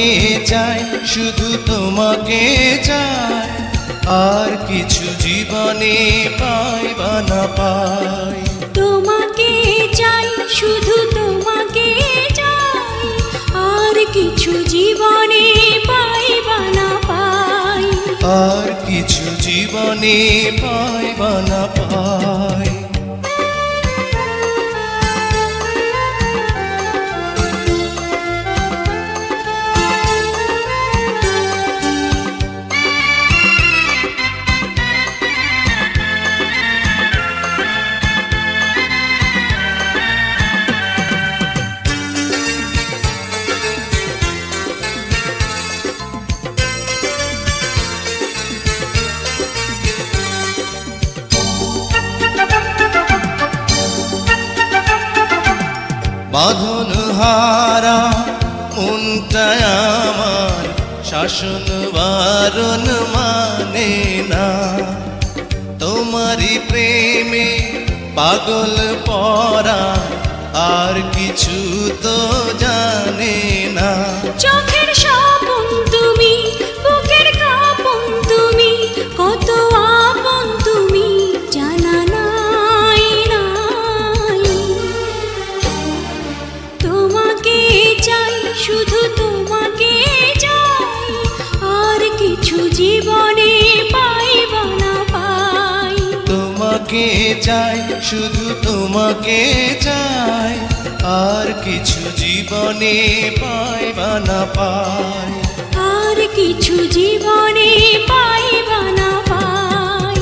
তোমাকে চাই, শুধু তোমাকে চাই, আর কিছু জীবনে পাই বা না পাই। তোমাকে চাই, শুধু তোমাকে চাই, আর কিছু জীবনে পাই বা না পাই। আর কিছু জীবনে পাই বা না পাই। বাঁধন হারা মনটা আমার শাসন বারণ মানে না, তোমারই প্রেমে পাগল পরা আর কিছু তো জানে না। চোখের স্বপন তুমি, বুকের কাঁপন তুমি, কত আপন তুমি জানা নাই নাই। তোমাকে চাই, শুধু তোমাকে চাই, আর কিছু জীবনে পাই বা না পাই। তোমাকে চাই, শুধু তোমাকে চাই, আর কিছু জীবনে পাই বা না পাই। আর কিছু জীবনে পাই বা না পাই।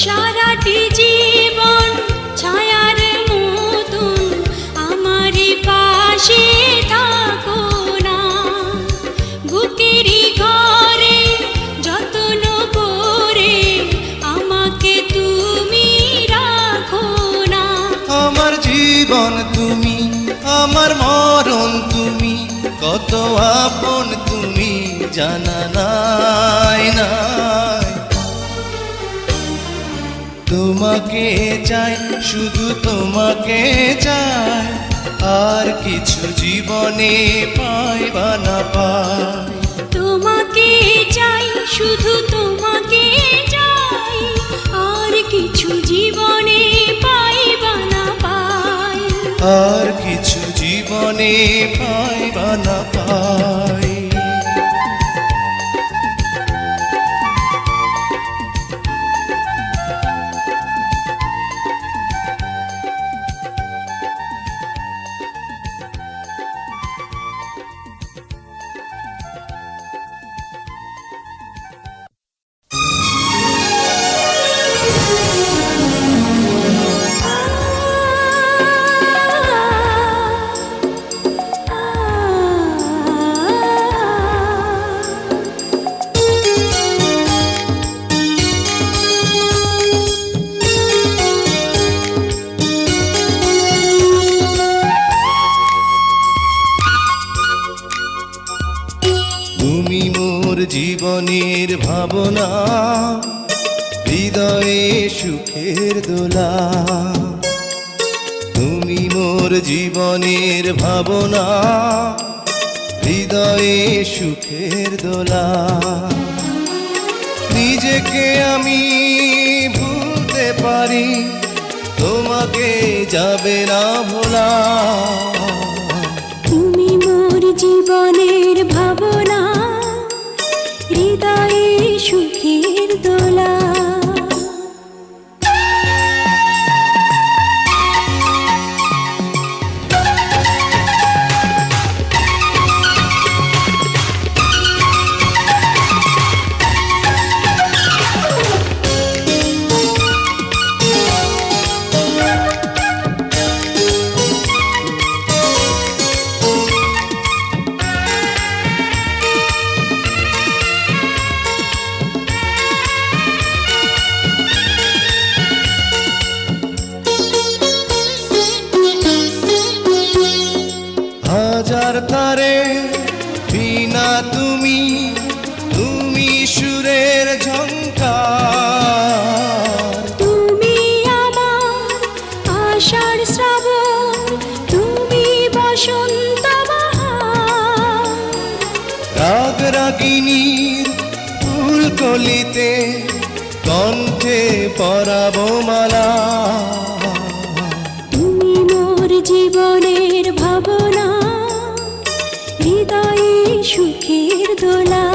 সারাটি জীবন ছায়ার মতন আমারই পাশে থাকো না, বুকেরই ঘরে যত্ন করে আমাকে তুমি রাখো না। আমার জীবন তুমি, আমার মরণ তুমি, কত আপন তুমি জানা নাই নাই। তোমাকে চাই, শুধু তোমাকে চাই, আর কিছু জীবনে পাই বা না পাই। তোমাকে চাই, শুধু তোমাকে চাই, আর কিছু জীবনে পাই বা না পাই। আর কিছু জীবনে পাই বা না পাই। তুমি মোর জীবনের ভাবনা, হৃদয়ে সুখের দোলা। তুমি মোর জীবনের ভাবনা, হৃদয়ে সুখের দোলা। নিজেকে আমি ভুলতে পারি, তোমাকে যাবে না ভোলা। তুমি মোর জীবনের ভাবনা, হৃদয়ে সুখের দোলা। তার তারে বিনা তুমি, তুমি সুরের ঝংকার। তুমি আমার আষাঢ় শ্রাবণ, তুমি বসন্ত বাহার। রাগ রাগিনীর ফুলকলিতে কণ্ঠে পরাবো মালা। তুমি মোর জীবনের ভাবনা, হৃদয়ে সুখের দোলা।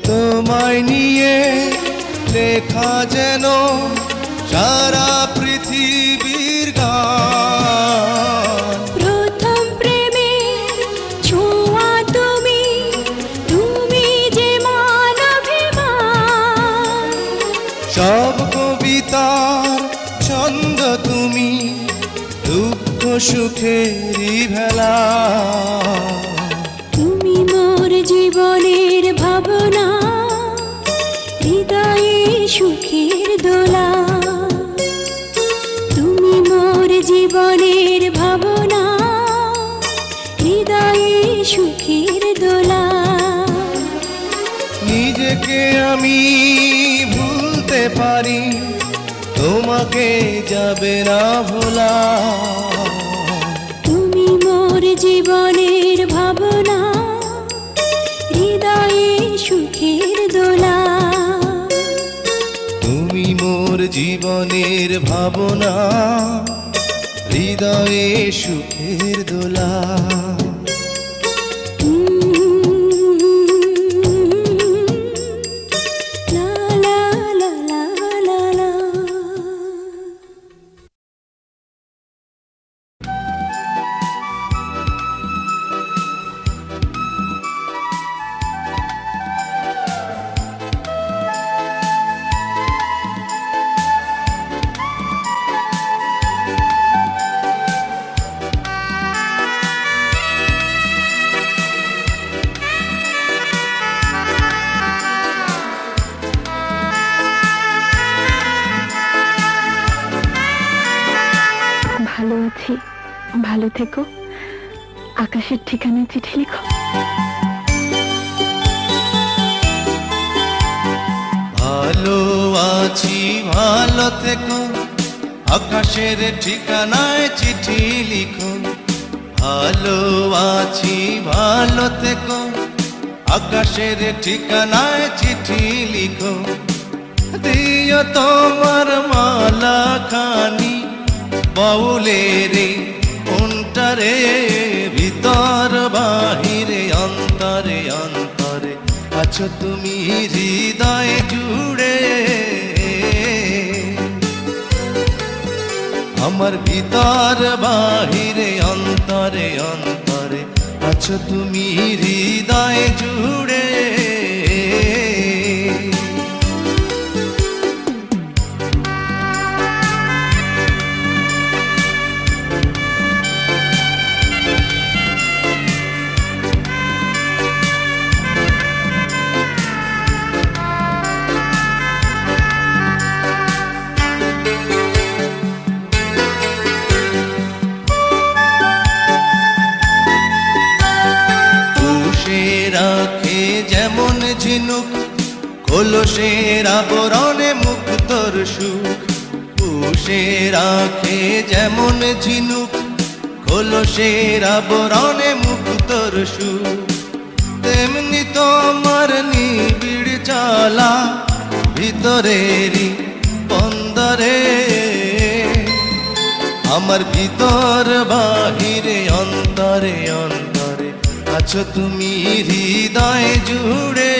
তোমায় নিয়ে লেখা যেন সারা পৃথিবীর গান। প্রথম প্রেমের ছোঁয়া তুমি, তুমি যে মানবিমান। সব কবিতার ছন্দ তুমি, দুঃখ সুখেরই ভেলা। তুমি মোর জীবনের ভাবনা, হৃদয়ে সুখের দোলা। তুমি মোর জীবনের ভাবনা, হৃদয়ে সুখের দোলা। নিজেকে আমি ভুলতে পারি, তোমাকে যাবে না ভোলা। তুমি মোর জীবনের ভাবনা, হৃদয়ে সুখের দোলা। তুমি মোর জীবনের ভাবনা, হৃদয়ে সুখের দোলা। লা লা লা লা লা লা। ভালো আছি, ভালো থেকো। আকাশের ঠিকানায় চিঠি লিখো। ভালো আছি ভালো থেকো, আকাশের ঠিকানায় চিঠি লিখো। ভালো আছি ভালো থেকো, আকাশের ঠিকানায় চিঠি লিখো। দিও তোমার মালা খানি বাউলের অন্তরে, ভিতর বাহিরে অন্তরে অন্তরে আছো তুমি হৃদয় জুড়ে। আমার ভিতর বাহিরে অন্তরে অন্তরে আছো তুমি হৃদয় জুড়ে। রাখে যেমন ঝিনুক, কলসের আবরণে মুক্তর সুখ। পুষে রাখে যেমন ঝিনুক, কলসের আবরণে মুক্তর সুখ। তেমনি তোমার নিবিড় চলা ভিতরেরই বন্দরে। আমার ভিতর বাহিরে অন্তরে অন্তরে আছো তুমি হৃদয় জুড়ে,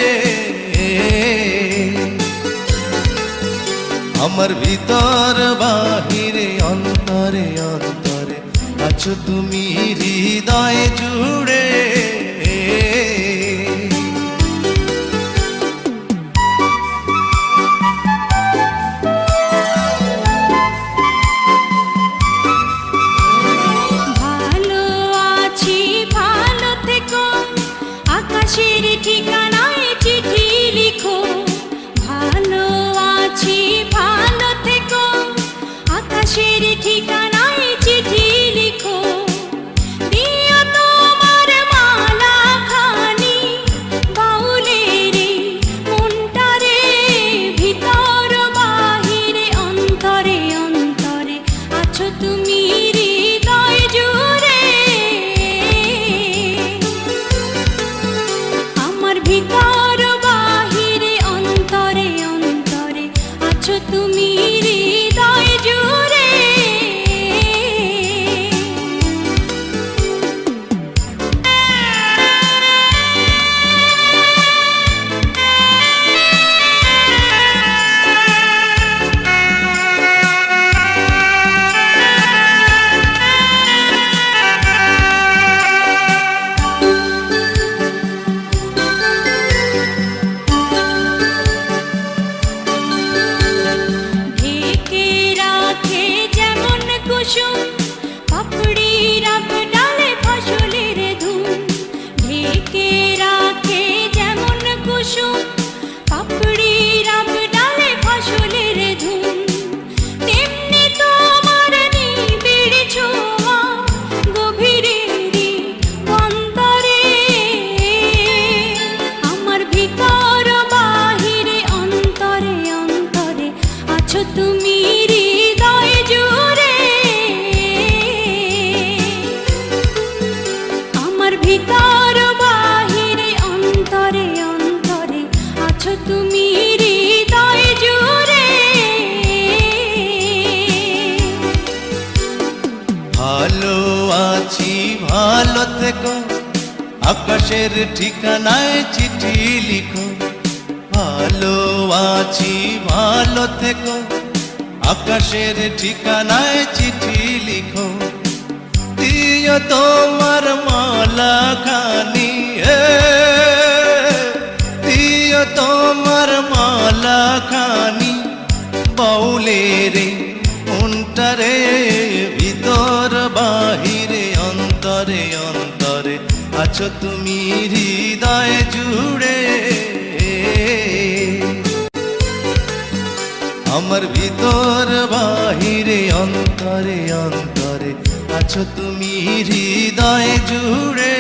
আমার ভিতর বাহিরে অন্তরে অন্তরে আছো তুমি হৃদয় জুড়ে। ভালো আছি ভালো থেকো, আকাশের ঠিকানায় চিঠি লিখো। ভালো আছি ভালো থেকো, আকাশের ঠিকানায় চিঠি লিখো। দিও তোমার মালা খানি বাউলের মনটারে, ভিতর বাহিরে অন্তরে অন্তরে আছো তুমি হৃদয় জুড়ে। আমার ভিতর বাহিরে অন্তরে অন্তরে আছো তুমি হৃদয় জুড়ে। ঢেকে রাখে যেমন কুসুম পাপড়ির আব ডালে ফসলের ধুম। ঢেকে রাখে যেমন কুসুম পাপড়ির আব ডালে ফসলের ধুম। তেমনি তোমার নিবিড় ছোঁয়া গভীরেরই অন্তরে, আমার ভিতর বাহিরে অন্তরে অন্তরে আছো তুমি হৃদয় জুড়ে। আমার ভিতর বাহিরে অন্তরে অন্তরে আছো তুমি হৃদয় জুড়ে। ভালো আছি ভালো থেকো, আকাশের ঠিকানায় চিঠি লিখো। ভালো আছি ভালো থেকো, আকাশের ঠিকানায় চিঠি লিখো। দিও তোমার মালা খানি, দিও তোমার মালা খানি বাউলের মনটারে, ভিতর বাহিরে অন্তরে অন্তরে আছো তুমি হৃদয় জুড়ে। আমার ভিতর বাহিরে অন্তরে অন্তরে আছো তুমি হৃদয় জুড়ে।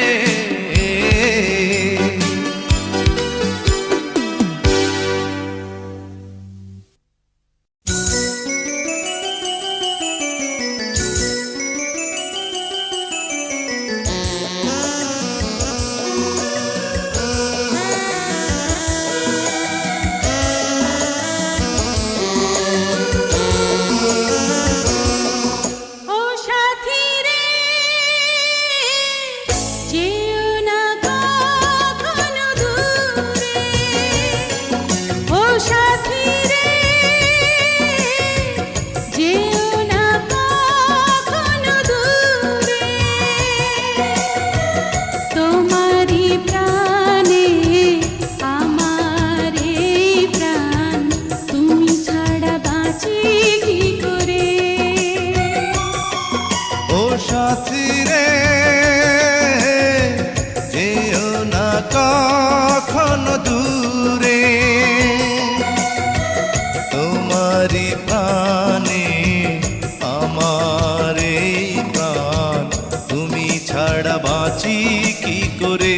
ও সাথী রে, যেও না কখনো দূরে। ও সাথী রে, যেও না কখনো দূরে। তোমারই প্রাণে আমার এই প্রাণ, তুমি ছাড়া বাঁচি কি করে। ও সাথী রে, যেও না কখনো দূরে। তোমারি প্রাণে আমার এই প্রাণ, তুমি ছাড়া বাঁচি কি করে।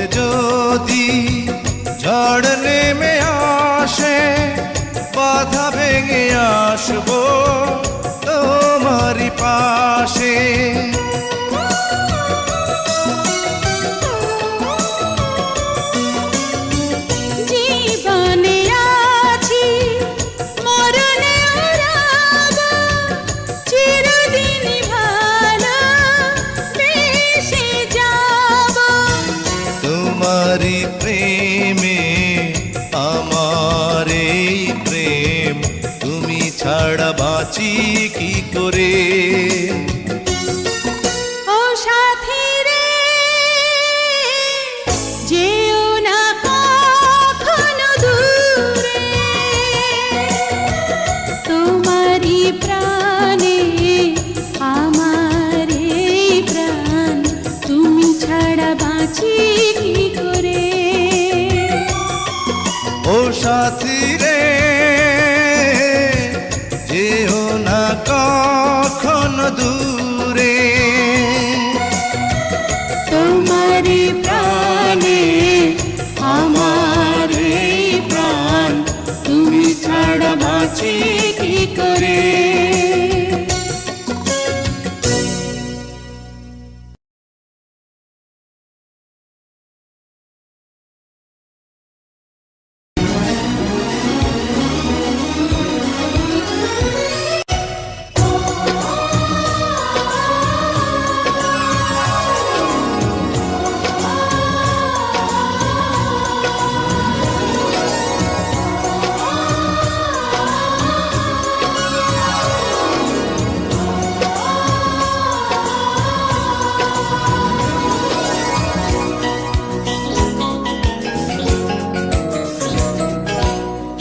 পথে যদি ঝড় নেমে আসে, বাধা ভেঙে আসবো তোমারই পাশে। জীবনে আছি মরণে রব, চিরদিন ভালো বেসে যাব। তোমারই প্রেমে আমার এই প্রেম, তুমি ছাড়া বাঁচি কি করে। ও সাথী রে, যেও না কখনো দূরে, তোমারই প্রাণে আমার এই প্রাণ, তুমি ছাড়া বাঁচি কি করে। ও সাথী রে, যেও না কখনো দূরে, তোমারই প্রাণে আমার এই প্রাণ, তুমি ছাড়া বাঁচি কি করে।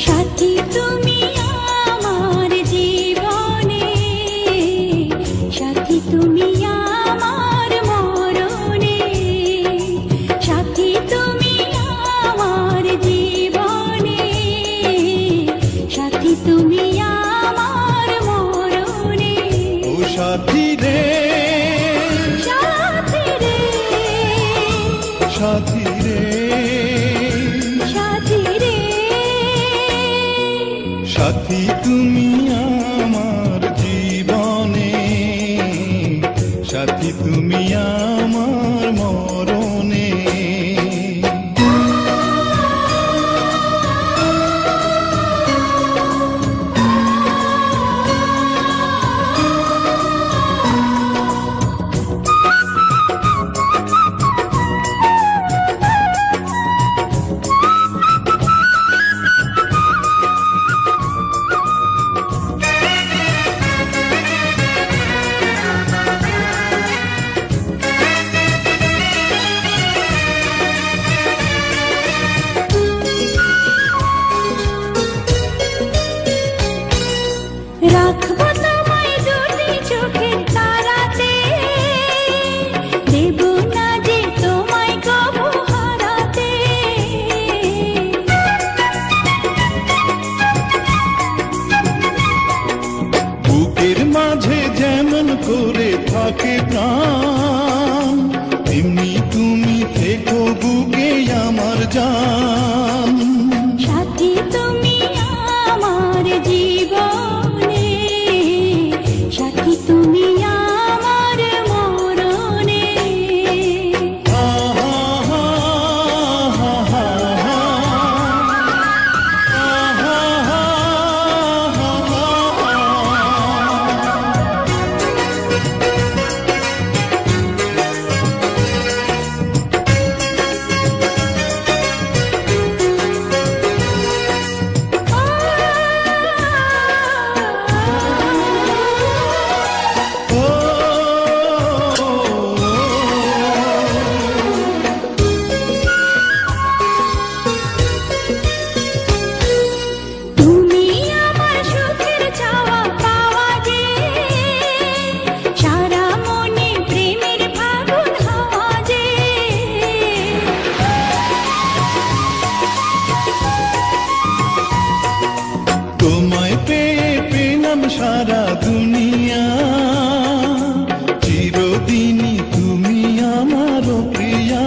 সাথী তুমি আমার জীবনে, সাথী তুমি আমার মরণে, সাথী তুমি আমার জীবনে, সাথী তুমি আমার মরণে। ও সাথী রে, সাথী রে, সাথী রে, সাথী রে, সাথী তুমি আমার জীবনে, সাথী তুমি আমার মরণে। রাখবো তোমায় দুটি চোখের তারাতে, দেব না যে তোমায় কবু হারাতে। বুকের মাঝে যেমন করে থাকে প্রাণ, তেমনি তুমি থেকো বুকে আমার জান। সাথী তুমি আমার জীবনে, সাথী তুমি আমার মরণে। সারা দুনিয়া চিরদিনই তুমি আমার প্রিয়া।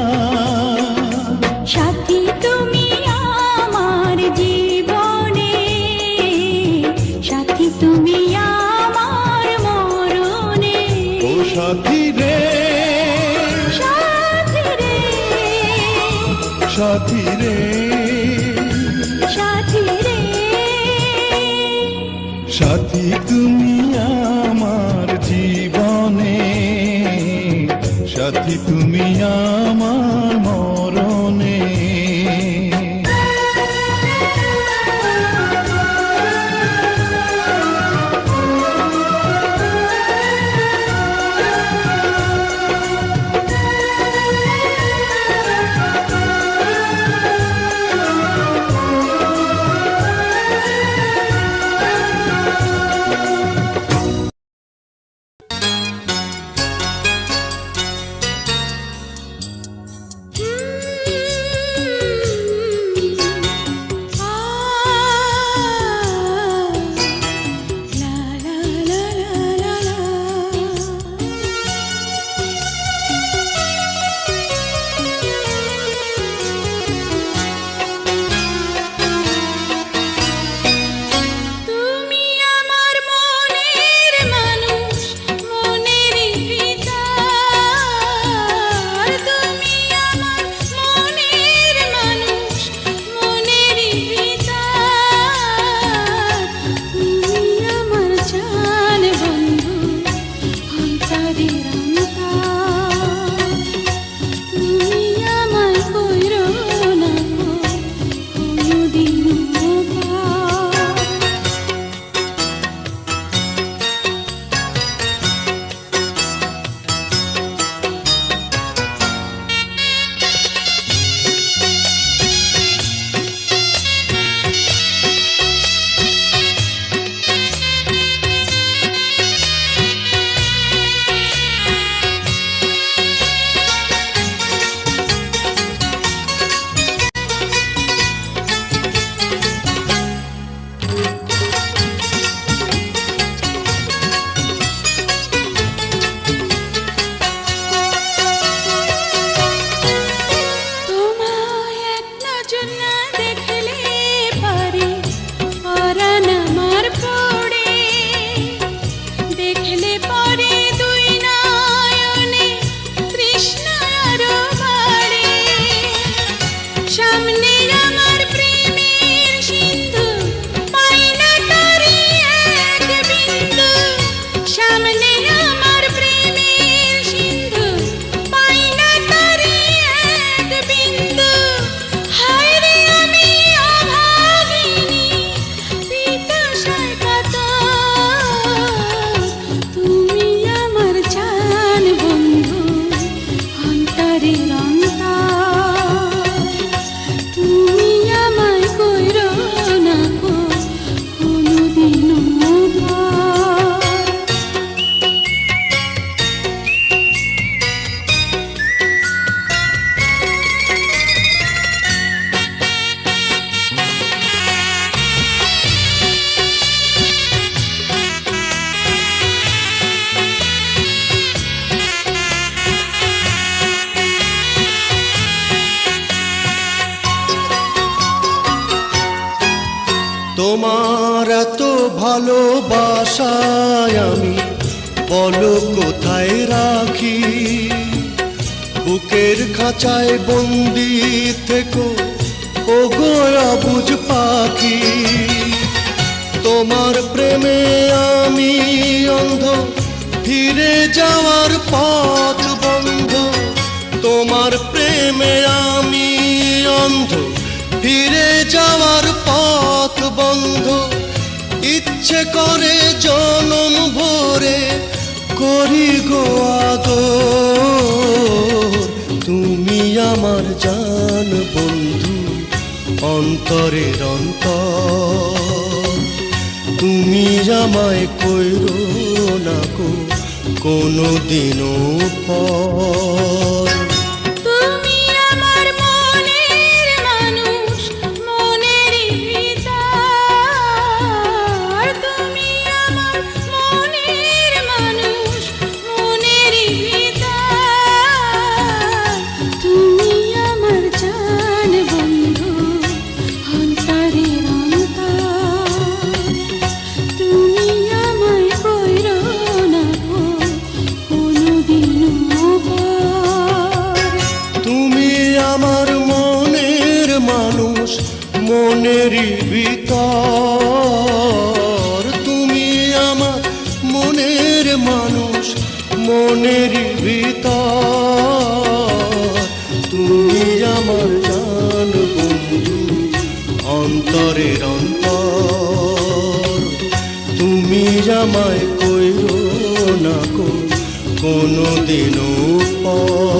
সাথী রে, সাথী রে, সাথী তুমি আমার জীবনে, সাথী তুমি আমার মরণে। তোমার এত ভালোবাসায় আমি বলো কোথায় রাখি, বুকের খাঁচায় বন্দি থেকো ও গোয়া বুঝ পাখি। তোমার প্রেমে আমি অন্ধ, ফিরে যাওয়ার পথ বন্ধ। তোমার প্রেমে আমি অন্ধ, ফিরে যাওয়ার পথ বন্ধ। ইচ্ছে করে জনম ভরে করি গো আদর। তুমি আমার জান বন্ধু, অন্তরের অন্তর। তুমি আমায় কইরো না গো কোনো দিনও পর। তুমি মনেরই ভিতর তুমি আমার মনের মানুষ, মনেরই ভিতর তুমি আমার জান বন্ধু, অন্তরের অন্তর তুমি আমায় কইরো না কোনো দিনও পর।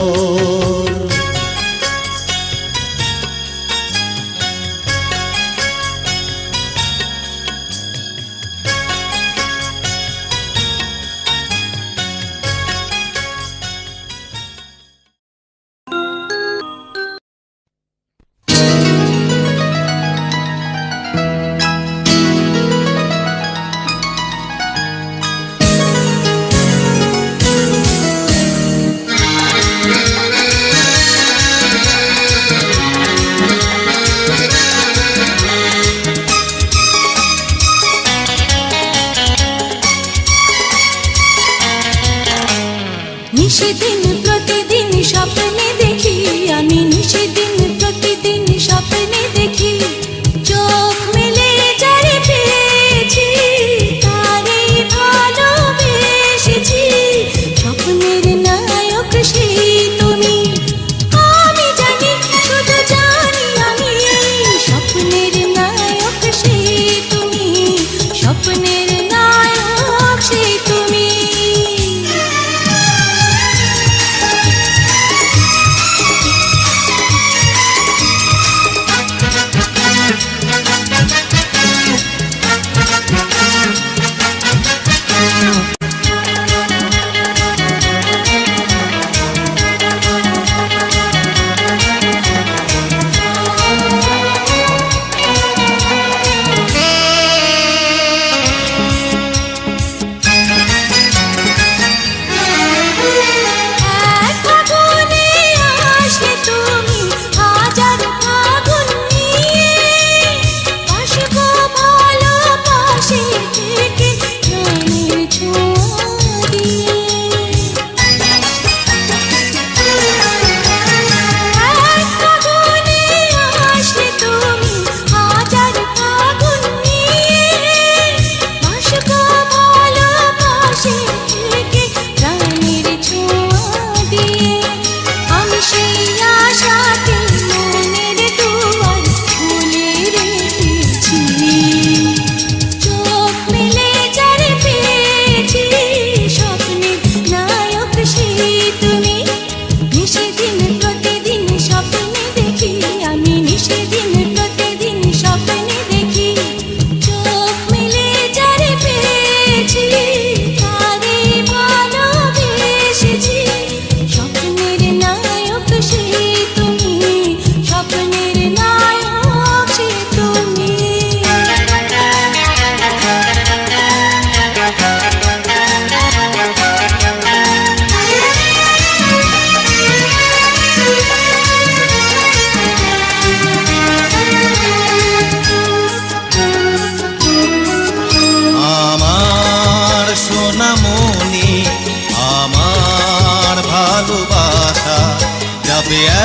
নিশিদিন প্রতিদিন স্বপ্নে দেখি আমি, নিশিদিন প্রতিদিন স্বপ্নে দেখি, চোখ মেলে যারে পেয়েছি তারে ভালোবেসেছি। স্বপ্নের নায়ক সেই তুমি, আমি জানি শুধু জানি আমি, স্বপ্নের নায়ক সেই তুমি, স্বপ্নের নায়ক সেই তুমি।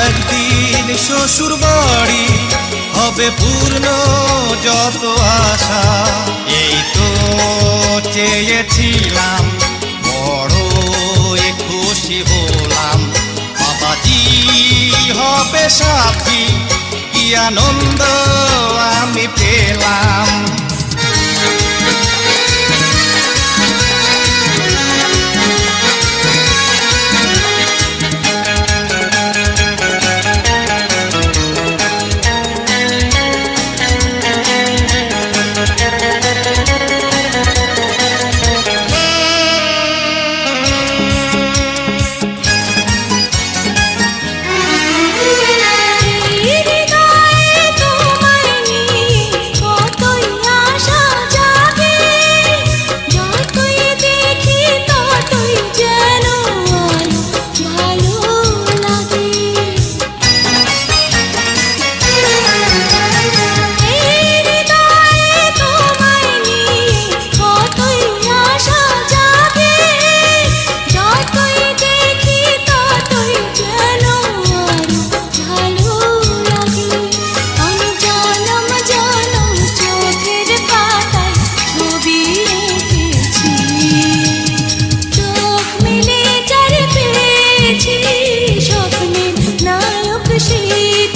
একদিন শ্বশুর বাড়ি হবে পূর্ণ যত আশা, এই তো চেয়েছিলাম বড় খুশি হলাম, বাবাজি হবে সাথী কি আনন্দ আমি পেলাম। তোমার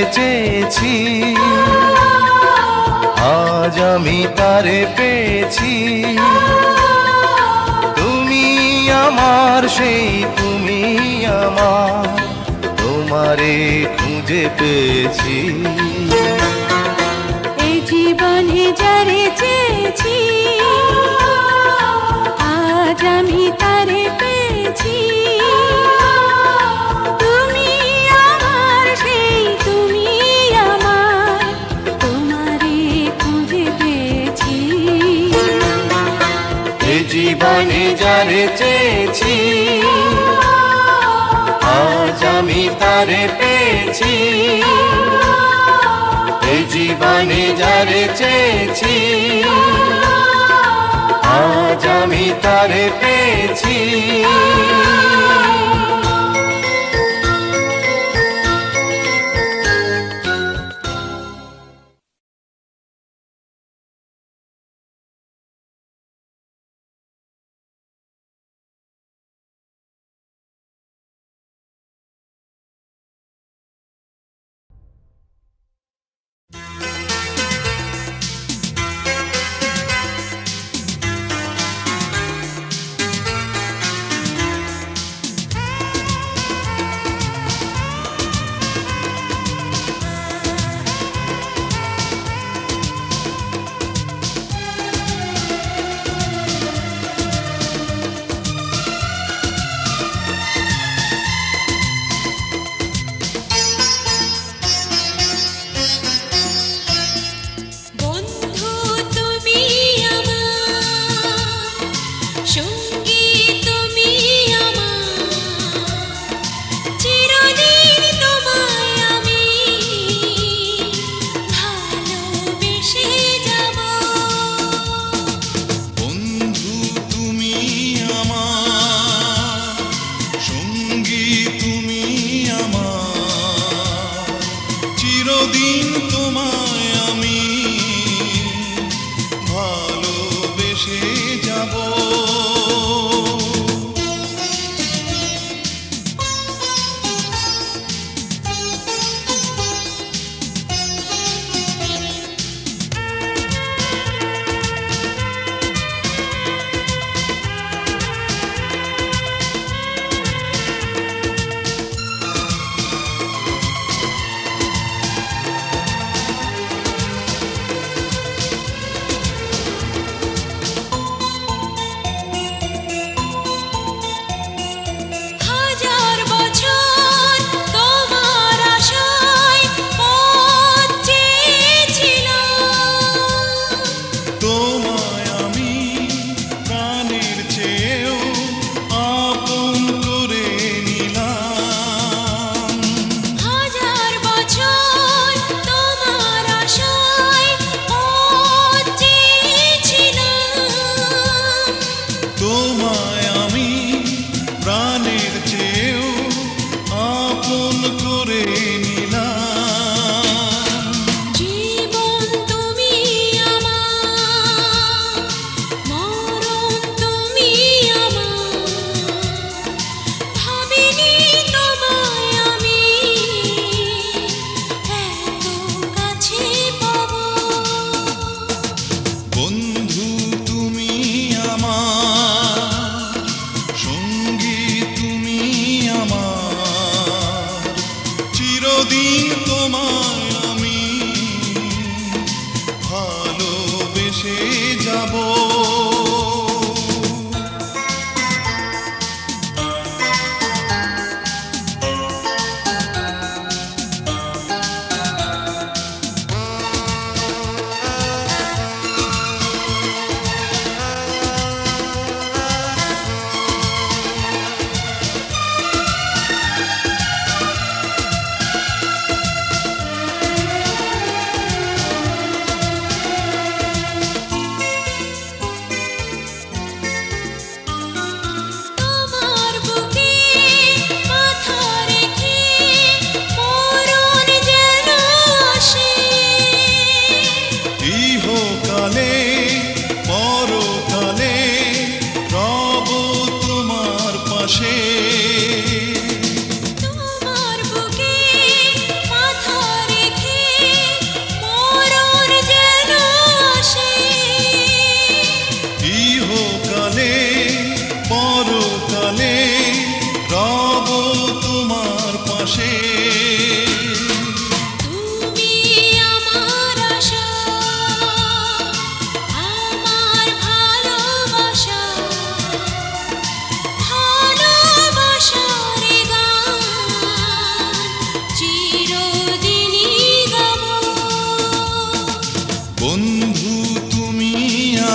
যারে চেয়েছি আজ আমি তারে পেয়েছি। তুমি আমার সেই তুমি আমার, তোমারে খুঁজে পেয়েছি। এই জীবনে যারে চেয়েছি আজ আমি তারে পেয়েছি। তুমি আমার সেই তুমি আমার, তোমারে খুঁজে পেয়েছি। এই জীবনে যারে চেয়েছি আজ আমি তারে পেয়েছি। এই জীবনে যারে চেয়েছি আজ আমি তারে পেয়েছি।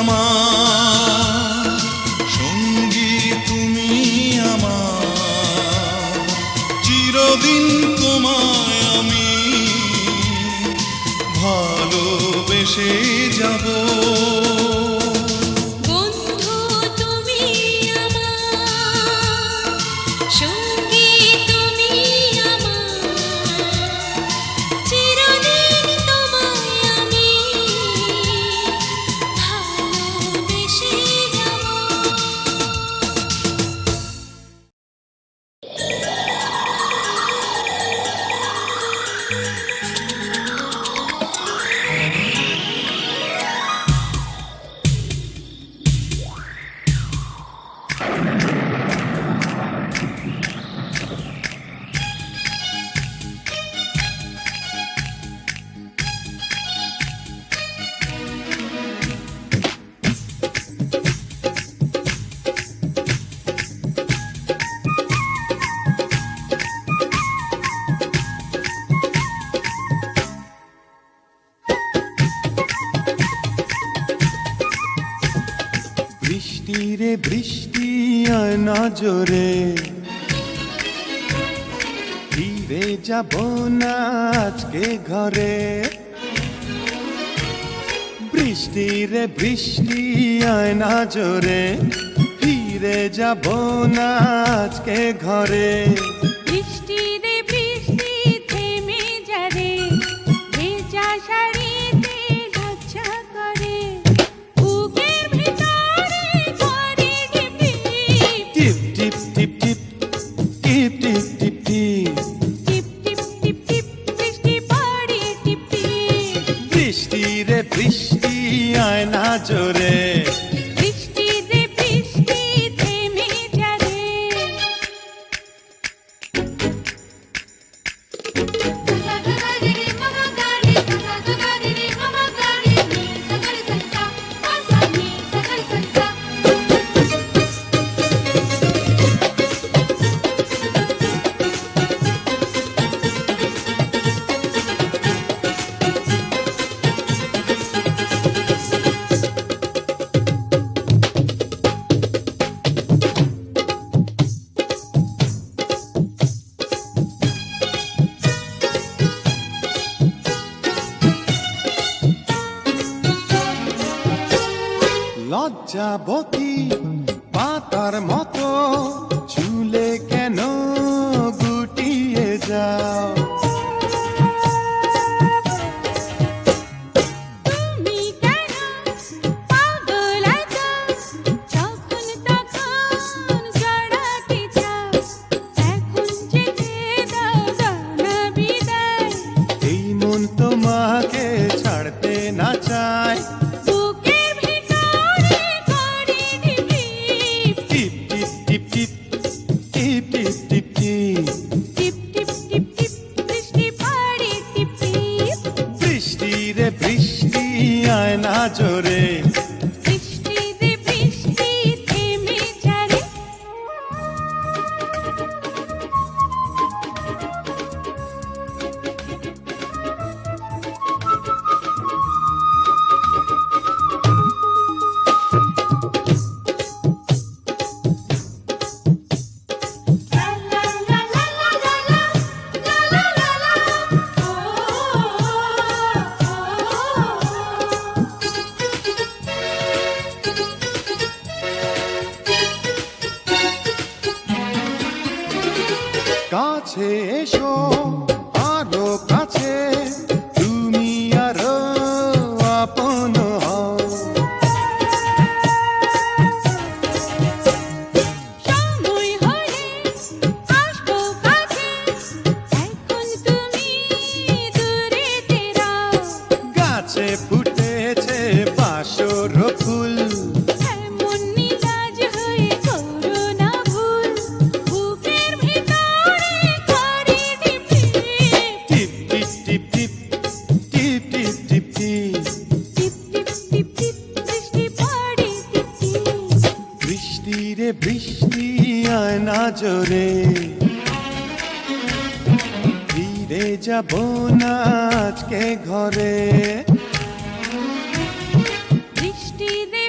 আমার সঙ্গী, তুমি আমার চিরদিন তোমায় আমি ভালোবেসে যাব। বন্ধু তুমি আমার সঙ্গী, তুমি আমার চিরদিন তোমায় আমি ভালোবেসে যাব। বৃষ্টি রে বৃষ্টি আয় না জোরে, ফিরে যাব না আজকে ঘরে। বৃষ্টি রে বৃষ্টি আয় না জোরে, ফিরে যাব না আজকে ঘরে। বৃষ্টি রে বৃষ্টি থেমে যারে, ভেজা শাড়িতে ঝাপসা করে, বুকের ভিতরে করে টিপ টিপ টিপ টিপ টিপ টিপ টিপ টিপ টিপ টিপ টিপ টিপ বৃষ্টি পড়ে টিপ টিপ। বৃষ্টি রে বৃষ্টি আয় না জোরে, বৃষ্টি রে বৃষ্টি থেমে যারে। লজ্জাবতী পাতার মতো চুলে কেন গুটিয়ে যাও। তুমি কেন পাগল আছো, যখন তখন জড়াতে চাও, এখন যেতে দাও জানা বিদায়। এই মন তোমাকে ছাড়তে না চায়। বুকের ভিতরে করে টিপ টিপ টিপ টিপ টিপ টিপ টিপ টিপ টিপ টিপ টিপ টিপ বৃষ্টি পড়ে টিপ টিপ। বৃষ্টি রে বৃষ্টি আয় না জোরে, বৃষ্টি রে বৃষ্টি থেমে যারে। কাছে এসো আরো কাছে, তুমি আরো আপন হও। সময় হলে আসবো কাছে, এখন তুমি দূরে তেরাও। গাছে ফুটেছে বাসর ফুল, এমন মিজাজ হয়ে করো না ভুল, বুকের ভিতরে করে টিপ টিপ টিপ টিপ টিপ টিপ টিপ টিপ টিপ টিপ টিপ টিপ টিপ বৃষ্টি পড়ে টিপ টিপ। বৃষ্টি রে বৃষ্টি আয় না জোরে, ফিরে যাব না আজকে ঘরে। বৃষ্টি রে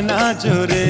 না জোরে